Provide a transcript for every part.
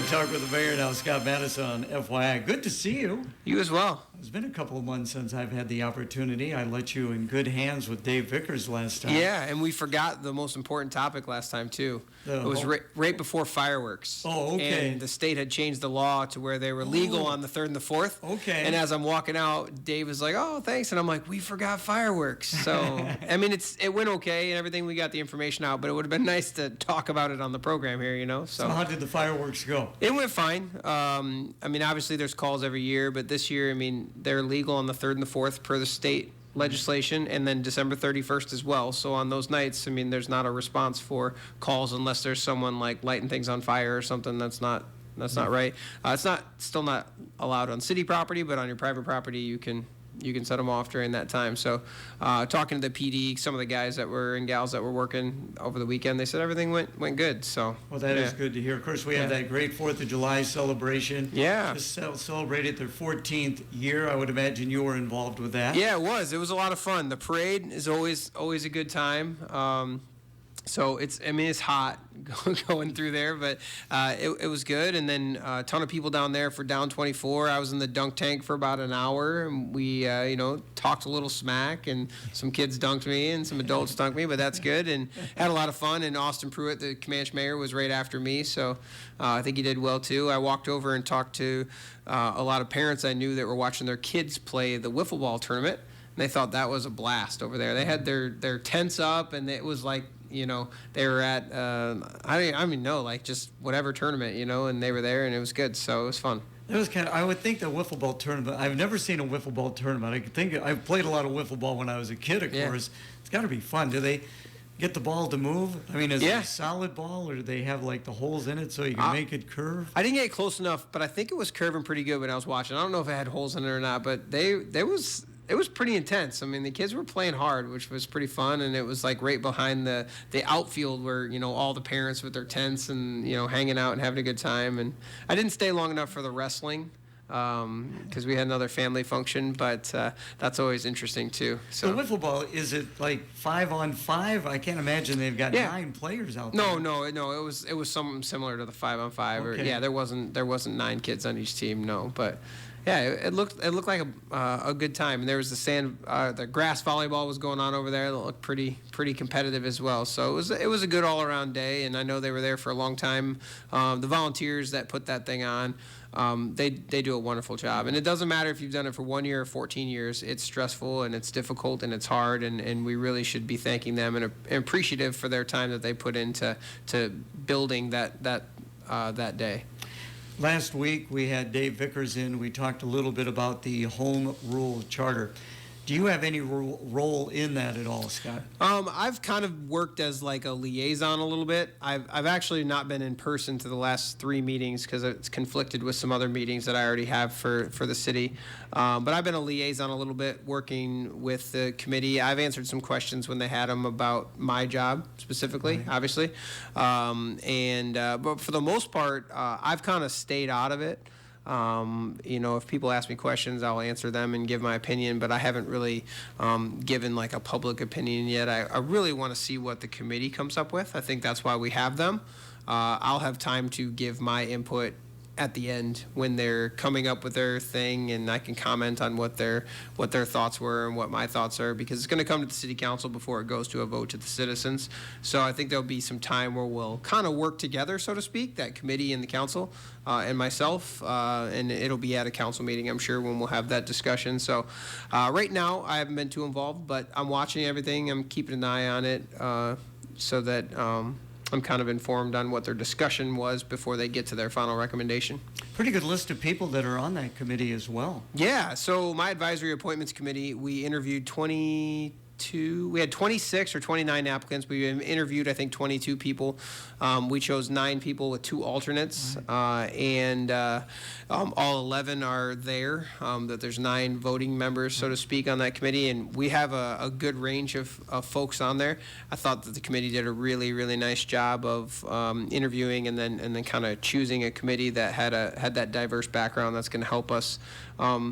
Good Talk with the Mayor now, Scott Maddasion on FYI. Good to see you. You as well. It's been a couple of months since I've had the opportunity. I let you in good hands with Dave Vickers last time. Yeah, and we forgot the most important topic last time, too. It was right before fireworks. Oh, okay. And the state had changed the law to where they were legal on the 3rd and the 4th. Okay. And as I'm walking out, Dave was like, oh, thanks. And I'm like, we forgot fireworks. So, I mean, it went okay and everything. We got the information out, but it would have been nice to talk about it on the program here, you know. So how did the fireworks go? It went fine. I mean, obviously there's calls every year, but this year, I mean, they're legal on the 3rd and the 4th per the state legislation, and then December 31st as well. So on those nights, I mean, there's not a response for calls unless there's someone like lighting things on fire or something that's not right. It's still not allowed on city property, but on your private property you can set them off during that time. So talking to the PD, some of the guys that were and gals that were working over the weekend, they said everything went good. So well, that is good to hear. Of course, we had that great 4th of July celebration. Yeah. Just celebrated their 14th year. I would imagine you were involved with that. Yeah, it was. It was a lot of fun. The parade is always a good time. So it's hot going through there, but it was good. And then a ton of people down there for Down 24. I was in the dunk tank for about an hour, and we talked a little smack, and some kids dunked me and some adults dunked me, but that's good. And had a lot of fun. And Austin Pruitt, the Comanche mayor, was right after me, so I think he did well too. I walked over and talked to a lot of parents I knew that were watching their kids play the wiffle ball tournament, and they thought that was a blast over there. They had their tents up, and it was like, they were at, like just whatever tournament, and they were there, and it was good, so it was fun. It was I would think the wiffle ball tournament, I've never seen a wiffle ball tournament. I've played a lot of wiffle ball when I was a kid, of course. It's got to be fun. Do they get the ball to move? I mean, is it a solid ball, or do they have like the holes in it so you can make it curve? I didn't get close enough, but I think it was curving pretty good when I was watching. I don't know if it had holes in it or not, but it was pretty intense. I mean, the kids were playing hard, which was pretty fun, and it was like right behind the outfield where, all the parents with their tents and, hanging out and having a good time. And I didn't stay long enough for the wrestling because we had another family function, but that's always interesting too. So the wiffle ball, is it like 5-on-5? I can't imagine they've got 9 players out there. No. It was something similar to the 5-on-5. Okay. There wasn't 9 kids on each team. No, but. Yeah, it looked like a good time, and there was the grass volleyball was going on over there. It looked pretty competitive as well. So it was a good all around day, and I know they were there for a long time. The volunteers that put that thing on, they do a wonderful job, and it doesn't matter if you've done it for 1 year or 14 years. It's stressful and it's difficult and it's hard, and we really should be thanking them and appreciative for their time that they put into building that day. Last week, we had Dave Vickers in. We talked a little bit about the Home Rule Charter. Do you have any role in that at all, Scott? I've kind of worked as like a liaison a little bit. I've actually not been in person to the last 3 meetings because it's conflicted with some other meetings that I already have for the city. But I've been a liaison a little bit, working with the committee. I've answered some questions when they had them about my job specifically, obviously. But for the most part, I've kind of stayed out of it. If people ask me questions, I'll answer them and give my opinion, but I haven't really given like a public opinion yet. I really want to see what the committee comes up with. I think that's why we have them. I'll have time to give my input at the end when they're coming up with their thing, and I can comment on what their thoughts were and what my thoughts are, because it's going to come to the city council before it goes to a vote to the citizens. So I think there'll be some time where we'll kind of work together, so to speak, that committee and the council and myself, and it'll be at a council meeting, I'm sure, when we'll have that discussion. So right now I haven't been too involved, but I'm watching everything. I'm keeping an eye on it so that I'm kind of informed on what their discussion was before they get to their final recommendation. Pretty good list of people that are on that committee as well. Yeah, so my advisory appointments committee, we interviewed 22 22, we had 26 or 29 applicants. We interviewed, I think, 22 people. We chose 9 people with 2 alternates, and all 11 are there. That there's 9 voting members, so to speak, on that committee, and we have a good range of folks on there. I thought that the committee did a really, really nice job of interviewing and then kind of choosing a committee that had that diverse background that's going to help us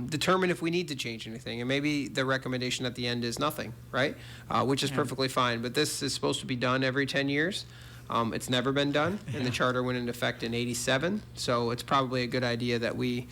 determine if we need to change anything. And maybe the recommendation at the end is nothing, right? Which is perfectly fine. But this is supposed to be done every 10 years. It's never been done, and the charter went into effect in '87. So it's probably a good idea that we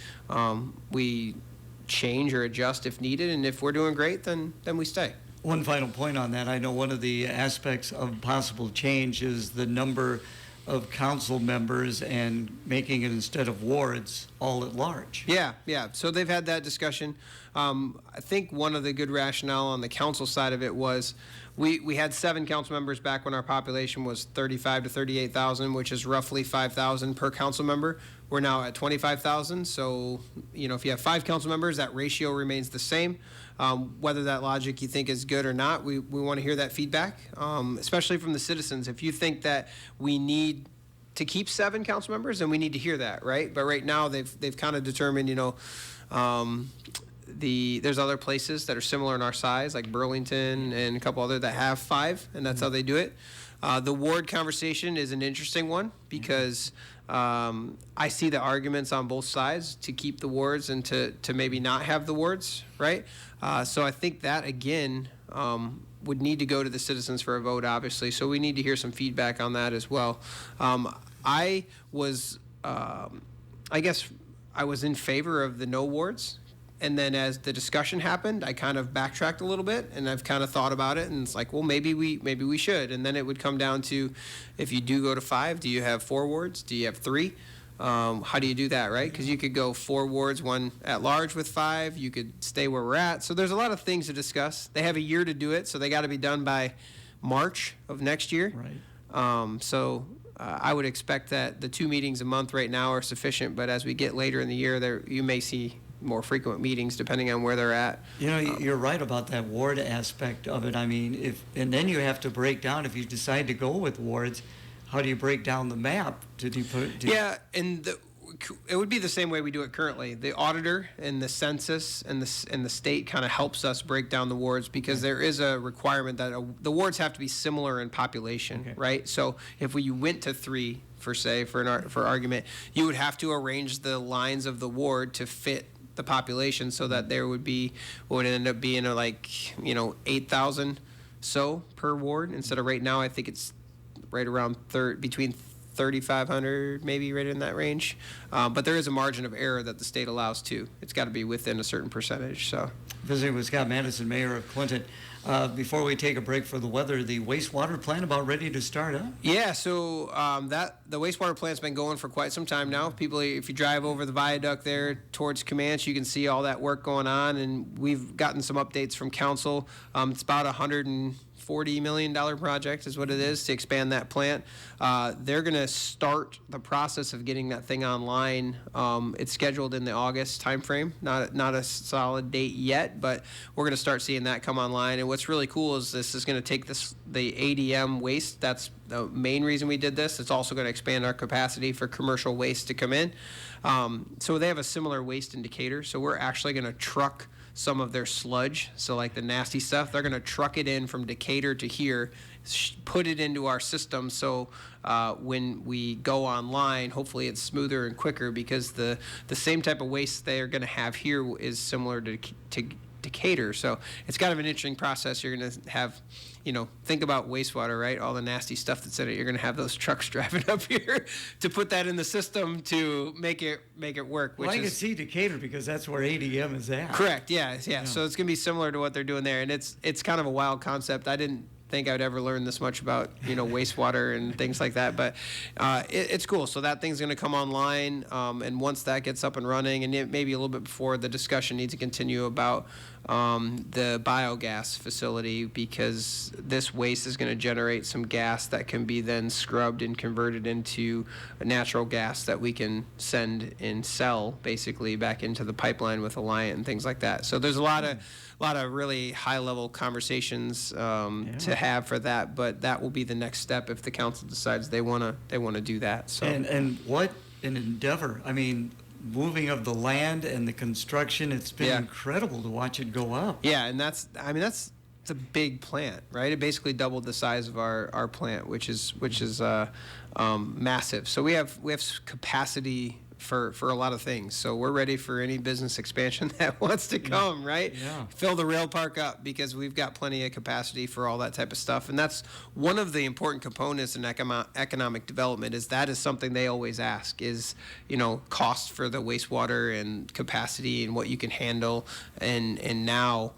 change or adjust if needed, and if we're doing great, then we stay. One final point on that. I know one of the aspects of possible change is the number of council members and making it, instead of wards, all at large. Yeah. So they've had that discussion. I think one of the good rationale on the council side of it was we had 7 council members back when our population was 35 to 38,000, which is roughly 5,000 per council member. We're now at 25,000. So, if you have 5 council members, that ratio remains the same. Whether that logic you think is good or not, we want to hear that feedback, especially from the citizens. If you think that we need to keep 7 council members, then we need to hear that, right? But right now they've kind of determined, there's other places that are similar in our size, like Burlington and a couple other that have 5, and that's how they do it. The ward conversation is an interesting one because I see the arguments on both sides to keep the wards and to maybe not have the wards, right? So I think that, again, would need to go to the citizens for a vote, obviously. So we need to hear some feedback on that as well. I guess I was in favor of the no wards. And then as the discussion happened, I kind of backtracked a little bit, and I've kind of thought about it, and it's like, well, maybe we should. And then it would come down to, if you do go to 5, do you have 4 wards? Do you have 3? How do you do that, right? Because you could go 4 wards, 1 at large with 5. You could stay where we're at. So there's a lot of things to discuss. They have a year to do it, so they got to be done by March of next year. Right. I would expect that the 2 meetings a month right now are sufficient, but as we get later in the year, you may see more frequent meetings depending on where they're at. You're right about that ward aspect of it. I mean, and then you have to break down, if you decide to go with wards, how do you break down the map? It would be the same way we do it currently. The auditor and the census and the state kind of helps us break down the wards, because there is a requirement that the wards have to be similar in population, right? So if you went to 3, for argument, you would have to arrange the lines of the ward to fit the population, so that there would end up being 8,000 so per ward, instead of right now I think it's right around between 3,500, maybe right in that range. But there is a margin of error that the state allows too. It's got to be within a certain percentage. So, visiting with Scott Maddasion, Mayor of Clinton. Before we take a break for the weather, the wastewater plant about ready to start up? Yeah, so the wastewater plant's been going for quite some time now. People, if you drive over the viaduct there towards Comanche, you can see all that work going on, and we've gotten some updates from council. It's about $140 million project is what it is to expand that plant. They're going to start the process of getting that thing online. It's scheduled in the August timeframe, not a solid date yet, but we're going to start seeing that come online. And what's really cool is this is going to take the ADM waste. That's the main reason we did this. It's also going to expand our capacity for commercial waste to come in. So they have a similar waste indicator. So we're actually going to truck some of their sludge, so like the nasty stuff, they're going to truck it in from Decatur to here, put it into our system, so when we go online, hopefully it's smoother and quicker, because the same type of waste they're going to have here is similar to Decatur. So it's kind of an interesting process. You're going to have, think about wastewater, right? All the nasty stuff that's in it. You're going to have those trucks driving up here to put that in the system to make it work. Well, I can see Decatur because that's where ADM is at. Correct. Yeah. So it's going to be similar to what they're doing there, and it's kind of a wild concept. I didn't think I'd ever learn this much about wastewater and things like that, but it's cool. So that thing's going to come online, and once that gets up and running, and it maybe a little bit before, the discussion needs to continue about the biogas facility, because this waste is going to generate some gas that can be then scrubbed and converted into natural gas that we can send and sell basically back into the pipeline with Alliant and things like that. So there's a lot of really high-level conversations to have for that, but that will be the next step if the council decides they want to do that. So and what an endeavor! I mean, moving of the land and the construction, it's been incredible to watch it go up. Yeah, and that's a big plant, right? It basically doubled the size of our plant, which is massive. So we have capacity for a lot of things. So we're ready for any business expansion that wants to come, right? Yeah. Fill the rail park up because we've got plenty of capacity for all that type of stuff. And that's one of the important components in economic development is that is something they always ask is, cost for the wastewater and capacity and what you can handle. And now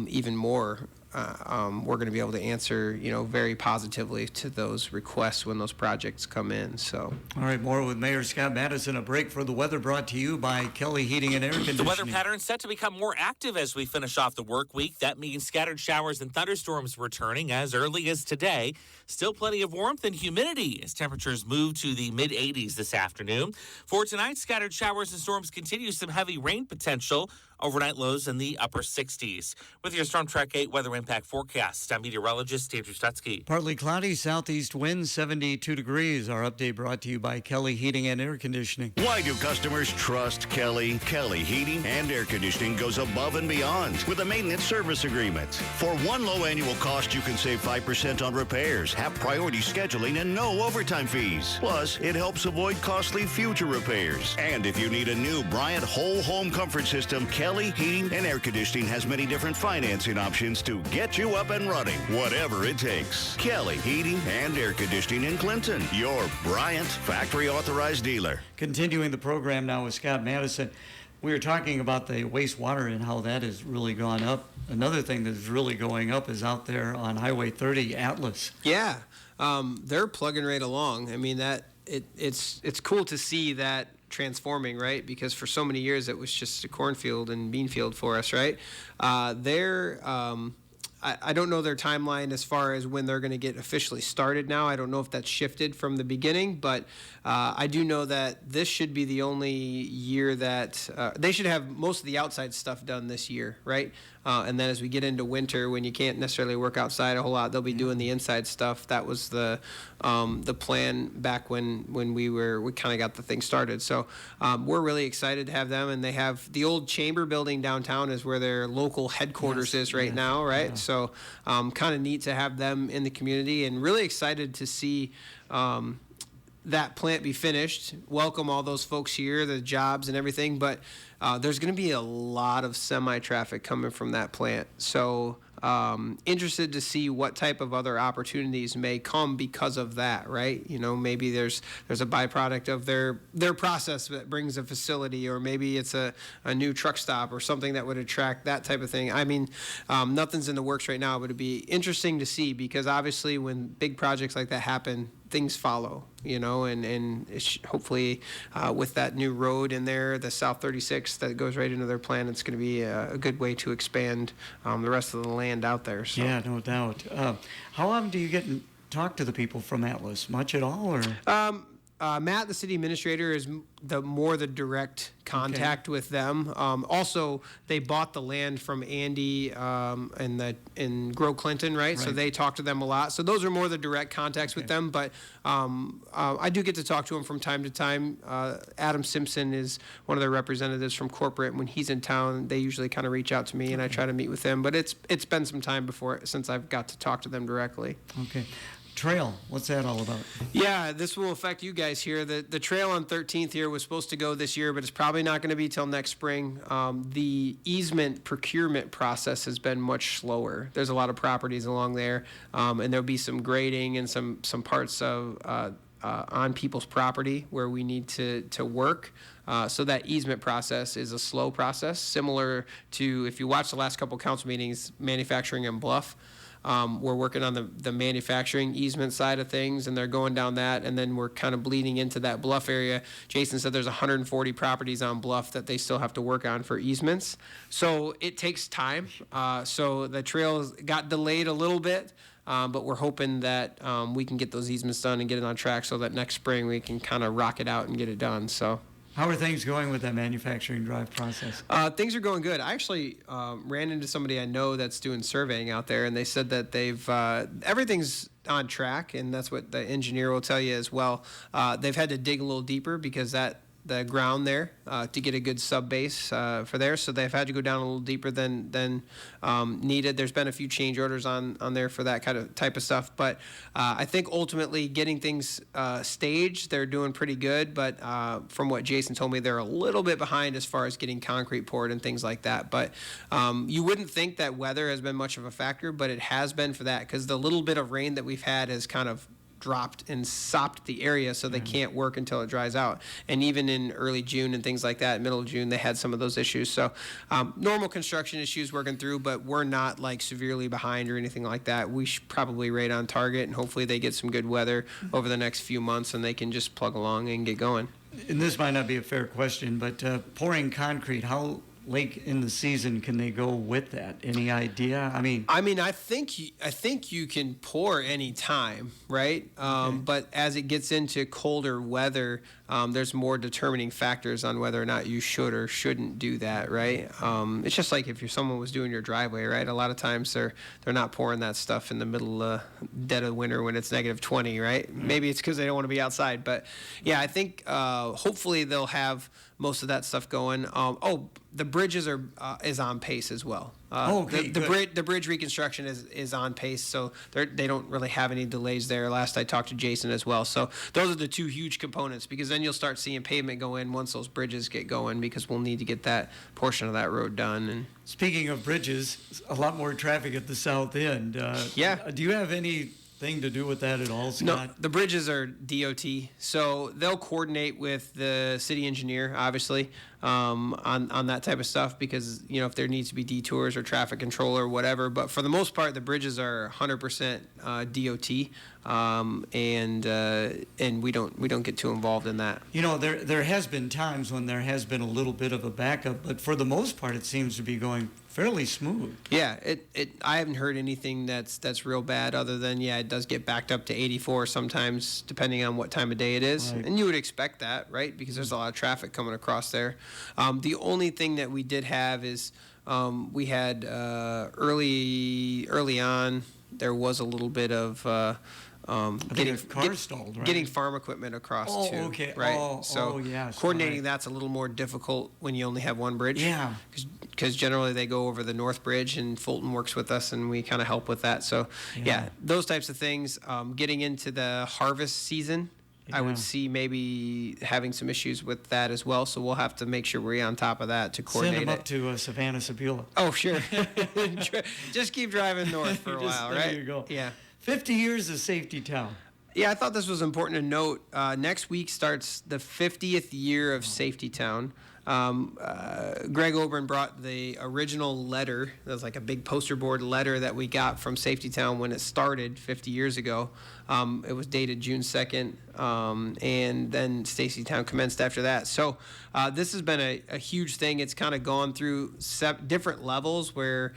even more. We're going to be able to answer, very positively to those requests when those projects come in. So, all right, more with Mayor Scott Maddasion. A break for the weather brought to you by Kelly Heating and Air Conditioning. The weather pattern set to become more active as we finish off the work week. That means scattered showers and thunderstorms returning as early as today. Still plenty of warmth and humidity as temperatures move to the mid-80s this afternoon. For tonight, scattered showers and storms continue. Some heavy rain potential. Overnight lows in the upper 60s. With your Storm Track 8 weather impact forecast, I'm meteorologist Andrew Stutzky. Partly cloudy, southeast winds, 72 degrees. Our update brought to you by Kelly Heating and Air Conditioning. Why do customers trust Kelly? Kelly Heating and Air Conditioning goes above and beyond with a maintenance service agreement. For one low annual cost, you can save 5% on repairs, have priority scheduling, and no overtime fees. Plus, it helps avoid costly future repairs. And if you need a new Bryant whole home comfort system, Kelly Heating and Air Conditioning has many different financing options to get you up and running, whatever it takes. Kelly Heating and Air Conditioning in Clinton, your Bryant factory authorized dealer. Continuing the program now with Scott Maddasion. We were talking about the wastewater and how that has really gone up. Another thing that's really going up is out there on Highway 30, Atlas. Yeah, they're plugging right along. I mean, it's cool to see that transforming, right? Because for so many years it was just a cornfield and bean field for us, right? I don't know their timeline as far as when they're going to get officially started now. I don't know if that's shifted from the beginning, but I do know that this should be the only year that they should have most of the outside stuff done this year, right? And then as we get into winter, when you can't necessarily work outside a whole lot, they'll be doing the inside stuff. That was the plan back when we kind of got the thing started. So we're really excited to have them, and they have the old chamber building downtown is where their local headquarters is right now, right? Yeah. So kind of neat to have them in the community, and really excited to see that plant be finished. Welcome all those folks here, the jobs and everything, but there's going to be a lot of semi-traffic coming from that plant. So interested to see what type of other opportunities may come because of that, right? Maybe there's a byproduct of their process that brings a facility, or maybe it's a new truck stop or something that would attract that type of thing. I mean, nothing's in the works right now, but it'd be interesting to see, because obviously when big projects like that happen, things follow, and hopefully with that new road in there, the South 36 that goes right into their plan, it's going to be a good way to expand the rest of the land out there. So. Yeah, no doubt. How often do you get and talk to the people from Atlas? Much at all, or? Matt, the city administrator, is the direct contact with them. Also, they bought the land from Andy in Grow Clinton, right? So they talk to them a lot. So those are more the direct contacts with them. But I do get to talk to them from time to time. Adam Simpson is one of their representatives from corporate. When he's in town, they usually kind of reach out to me, and I try to meet with them. But it's been some time since I've got to talk to them directly. Okay. Trail, what's that all about? Yeah, this will affect you guys here. The trail on 13th here was supposed to go this year, but it's probably not going to be till next spring. The easement procurement process has been much slower. There's a lot of properties along there, and there'll be some grading and some parts of on people's property where we need to work. So that easement process is a slow process, similar to, if you watch the last couple council meetings, manufacturing and Bluff. We're working on the manufacturing easement side of things, and they're going down that, and then we're kind of bleeding into that Bluff area. Jason said there's 140 properties on Bluff that they still have to work on for easements. So it takes time. So the trail got delayed a little bit, but we're hoping that we can get those easements done and get it on track so that next spring we can kind of rock it out and get it done. So. How are things going with that manufacturing drive process? Things are going good. I actually ran into somebody I know that's doing surveying out there, and they said that they've everything's on track, and that's what the engineer will tell you as well. They've had to dig a little deeper because that the ground there to get a good sub base for there. So they've had to go down a little deeper than needed. There's been a few change orders on there for that kind of type of stuff. But I think ultimately getting things staged, they're doing pretty good. But from what Jason told me, they're a little bit behind as far as getting concrete poured and things like that. But you wouldn't think that weather has been much of a factor, but it has been for that, because the little bit of rain that we've had has kind of dropped and sopped the area, so they can't work until it dries out. And even in early June and things like that, middle of June, they had some of those issues. So normal construction issues working through, but we're not like severely behind or anything like that. We should probably right on target, and hopefully they get some good weather over the next few months and they can just plug along and get going. And this might not be a fair question, but pouring concrete, how late in the season can they go with that? Any idea? I mean, I think you can pour any time, right? But as it gets into colder weather, there's more determining factors on whether or not you should or shouldn't do that, right? It's just like if someone was doing your driveway, right? A lot of times they're not pouring that stuff in the middle dead of winter when it's -20, right? Maybe it's because they don't want to be outside, but yeah, I think hopefully they'll have most of that stuff going. The bridges is on pace as well. The bridge reconstruction is on pace, so they don't really have any delays there. Last I talked to Jason as well. So those are the two huge components, because then you'll start seeing pavement go in once those bridges get going, because we'll need to get that portion of that road done. And speaking of bridges, a lot more traffic at the south end. Do you have anything to do with that at all, Scott? No, the bridges are DOT, so they'll coordinate with the city engineer, obviously, on that type of stuff, because if there needs to be detours or traffic control or whatever. But for the most part, the bridges are 100% DOT, and we don't get too involved in that. There has been times when there has been a little bit of a backup, but for the most part, it seems to be going fairly smooth. Yeah, I haven't heard anything that's real bad, other than it does get backed up to 84 sometimes, depending on what time of day it is. Right. And you would expect that, right? Because there's a lot of traffic coming across there. The only thing that we did have is we had early on, there was a little bit of stalled, right? Getting farm equipment across too. Okay. Right. Yes. Coordinating right. That's a little more difficult when you only have one bridge. Yeah. Because generally they go over the North Bridge, and Fulton works with us, and we kind of help with that. So those types of things. Getting into the harvest season, I would see maybe having some issues with that as well. So we'll have to make sure we're on top of that to coordinate. Send them up to Savannah, Sebula. Oh, sure. Just keep driving north for a while, right? There you go. Yeah. 50 years of Safety Town. Yeah, I thought this was important to note. Next week starts the 50th year of Safety Town. Greg Oberon brought the original letter. That was like a big poster board letter that we got from Safety Town when it started 50 years ago. It was dated June 2nd, and then Safety Town commenced after that. So this has been a huge thing. It's kind of gone through different levels where,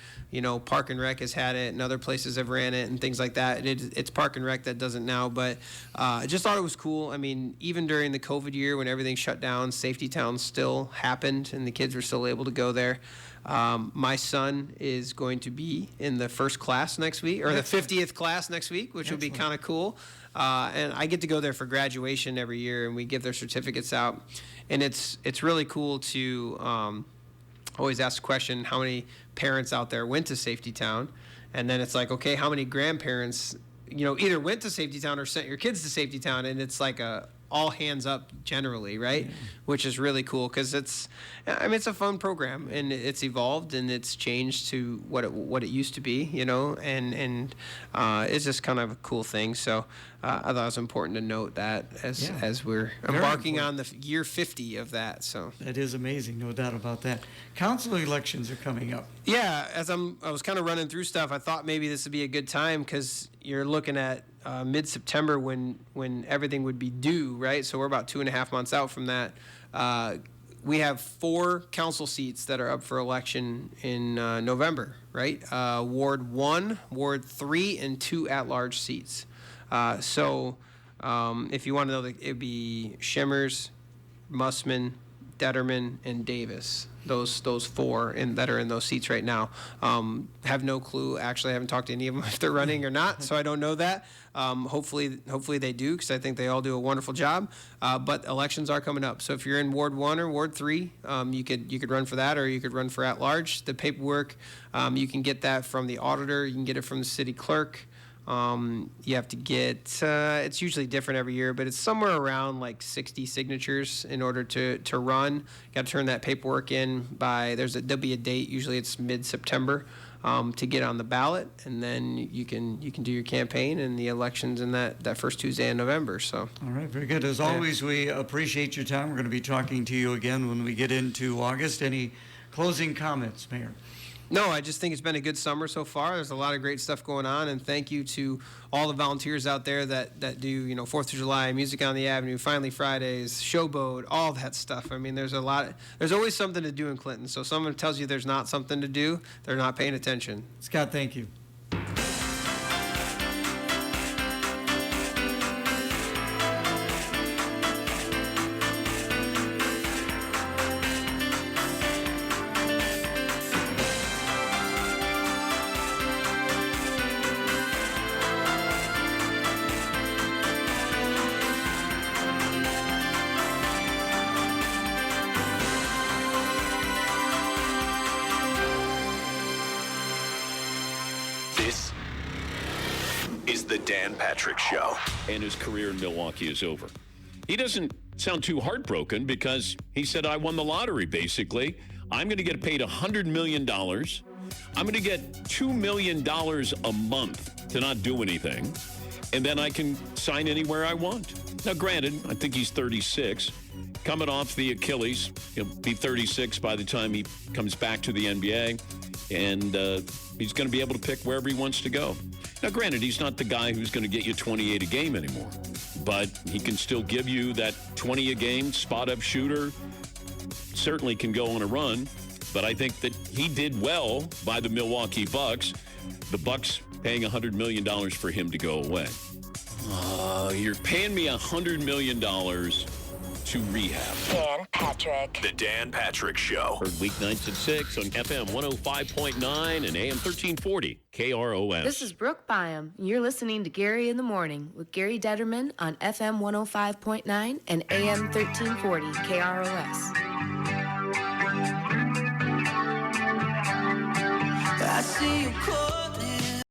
Park and Rec has had it and other places have ran it and things like that. It's Park and Rec that doesn't now, but I just thought it was cool. I mean, even during the COVID year when everything shut down, Safety Town still happened and the kids were still able to go there. My son is going to be in the first class next week, or the 50th class next week, which will be kind of cool. And I get to go there for graduation every year, and we give their certificates out. And it's really cool to always ask the question, how many parents out there went to Safety Town? And then it's like, okay, how many grandparents, either went to Safety Town or sent your kids to Safety Town? And it's like all hands up generally, right? Yeah. Which is really cool, because it's a fun program, and it's evolved and it's changed to what it used to be, and it's just kind of a cool thing. So I thought it was important to note that as we're embarking on the year 50 of that. So that is amazing, no doubt about that. Council elections are coming up. Yeah, as I was kind of running through stuff, I thought maybe this would be a good time, because you're looking at mid-September when everything would be due, right? So we're about 2.5 months out from that. We have 4 council seats that are up for election in November, right? Ward 1, Ward 3, and 2 at-large seats. So if you want to know, it would be Shimmers, Mussman, Detterman, and Davis. those four that are in those seats right now. Have no clue. Actually, I haven't talked to any of them if they're running or not, so I don't know that. Hopefully they do, because I think they all do a wonderful job. But elections are coming up, so if you're in Ward 1 or Ward 3, you could run for that, or you could run for at large. The paperwork, you can get that from the auditor. You can get it from the city clerk. You have to get, it's usually different every year, but it's somewhere around like 60 signatures in order to run. You got to turn that paperwork in by, there'll be a date, usually it's mid-September, to get on the ballot, and then you can do your campaign and the elections in that first Tuesday in November. So. All right, very good. As always, we appreciate your time. We're going to be talking to you again when we get into August. Any closing comments, Mayor? No, I just think it's been a good summer so far. There's a lot of great stuff going on, and thank you to all the volunteers out there that do, 4th of July, Music on the Avenue, Finally Fridays, Showboat, all that stuff. I mean, there's always something to do in Clinton. So if someone tells you there's not something to do, they're not paying attention. Scott, thank you. This is the Dan Patrick Show. And his career in Milwaukee is over. He doesn't sound too heartbroken because he said, I won the lottery, basically. I'm going to get paid $100 million. I'm going to get $2 million a month to not do anything. And then I can sign anywhere I want. Now, granted, I think he's 36. Coming off the Achilles, he'll be 36 by the time he comes back to the NBA. And he's going to be able to pick wherever he wants to go. Now, granted, he's not the guy who's going to get you 28 a game anymore. But he can still give you that 20 a game, spot-up shooter. Certainly can go on a run. But I think that he did well by the Milwaukee Bucks. The Bucks paying $100 million for him to go away. You're paying me $100 million to rehab. Dan Patrick. The Dan Patrick Show. Heard weeknights at 6 on FM 105.9 and AM 1340 KROS. This is Brooke Byam. You're listening to Gary in the Morning with Gary Detterman on FM 105.9 and AM 1340 KROS. I see you call.